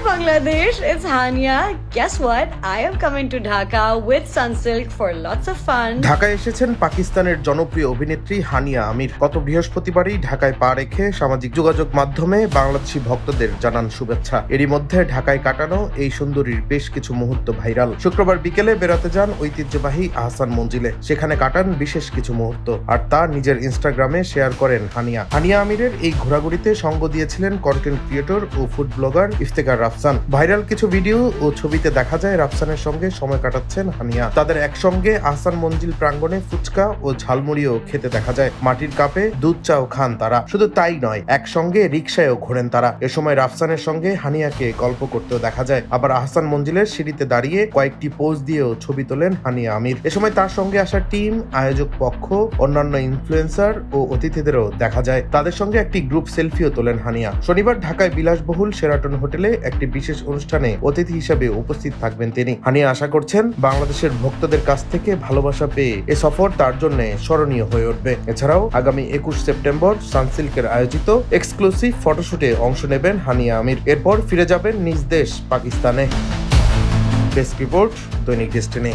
Bangladesh, it's Hania. Guess what? I am coming to Dhaka with Sunsilk for lots of fun. ঢাকায় এসেছেন পাকিস্তানের জনপ্রিয় অভিনেত্রী হানিয়া আমির। গত বৃহস্পতিবারই ঢাকায় পা রেখে সামাজিক যোগাযোগ মাধ্যমে বাংলাদেশি ভক্তদের জানান শুভেচ্ছা। এরই মধ্যে ঢাকায় কাটানো এই সুন্দরীর বেশ কিছু মুহূর্ত ভাইরাল। শুক্রবার বিকেলে বেড়াতে যান ঐতিহ্যবাহী আহসান মঞ্জিলে, সেখানে কাটান বিশেষ কিছু মুহূর্ত, আর তা নিজের ইনস্টাগ্রামে শেয়ার করেন হানিয়া। হানিয়া আমিরের এই ঘোরাঘুরিতে সঙ্গ দিয়েছিলেন কন্টেন্ট ক্রিয়েটর ও food blogger Iftekhar Rafsan. Viral কিছু ভিডিও ও ছবিতে দেখা যায় রাফসানের সঙ্গে সময় কাটাচ্ছেন হানিয়া। তাদের একসঙ্গে আহসান মঞ্জিল প্রাঙ্গণে ফুচকা ও ঝালমুড়িও খেতে দেখা যায়। মাটির কাপে দুধ চাও খান তারা। শুধু তাই নয়, একসঙ্গে রিকশায়ও ঘোরেন তারা। এ সময় রাফসানের সঙ্গে হানিয়াকে গল্প করতেও দেখা যায়। আবার আহসান মঞ্জিলের সিঁড়িতে দাঁড়িয়ে কয়েকটি পোজ দিয়েও ছবি তোলেন হানিয়া আমির। এ সময় তার সঙ্গে আসা টিম, আয়োজক পক্ষ, অন্যান্য ইনফ্লুয়েন্সার ও অতিথিদেরও দেখা যায়। তাদের সঙ্গে একটি গ্রুপ সেলফিও তোলেন হানিয়া। শনিবার ঢাকায় বিলাসবহুল শেরাটন হোটেলে একটি বিশেষ অনুষ্ঠানে অতিথি হিসেবে উপস্থিত থাকবেন তিনি। হানিয়া আশা করছেন বাংলাদেশের ভক্তদের কাছ থেকে ভালোবাসা পেয়ে এ সফর তার জন্য স্মরণীয় হয়ে উঠবে। এছাড়াও আগামী 21 সেপ্টেম্বর সানসিল্কের আয়োজিত এক্সক্লুসিভ ফটোশুটে অংশ নেবেন হানিয়া আমির। এরপর ফিরে যাবেন নিজ দেশ পাকিস্তানে। ডেস্ক রিপোর্ট, দৈনিক ডেস্টিনি।